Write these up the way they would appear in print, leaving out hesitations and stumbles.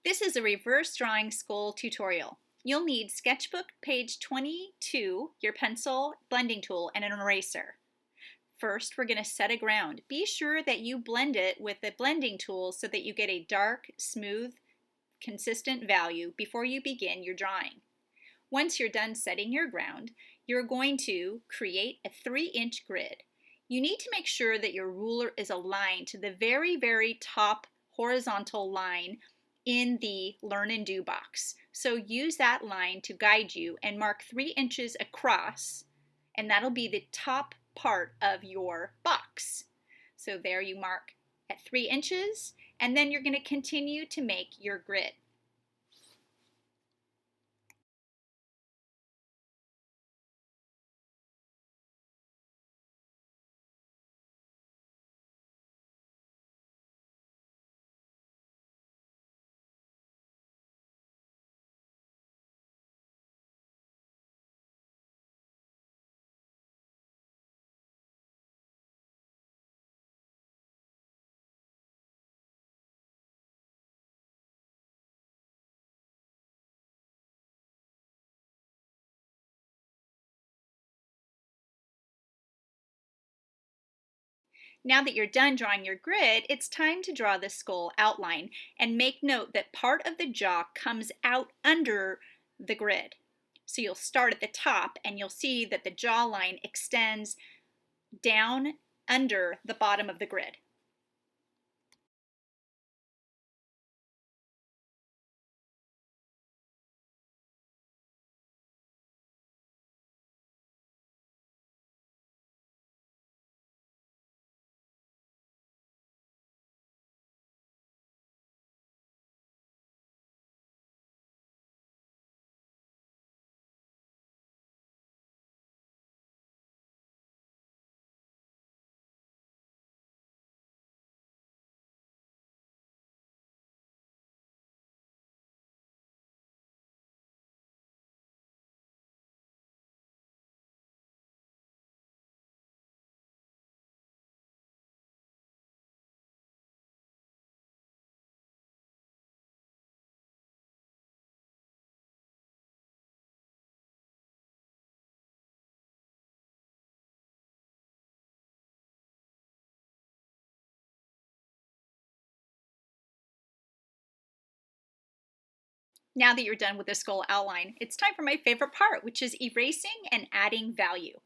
This is a reverse drawing school tutorial. You'll need sketchbook page 22, your pencil, blending tool, and an eraser. First, we're going to set a ground. Be sure that you blend it with the blending tool so that you get a dark, smooth, consistent value before you begin your drawing. Once you're done setting your ground, you're going to create a 3-inch grid. You need to make sure that your ruler is aligned to the very top horizontal line in the Learn and Do box. So use that line to guide you and mark 3 inches across, and that'll be the top part of your box. So there you mark at 3 inches, and then you're going to continue to make your grid. Now that you're done drawing your grid, it's time to draw the skull outline, and make note that part of the jaw comes out under the grid. So you'll start at the top and you'll see that the jawline extends down under the bottom of the grid. Now that you're done with the skull outline, it's time for my favorite part, which is erasing and adding value.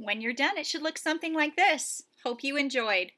When you're done, it should look something like this. Hope you enjoyed.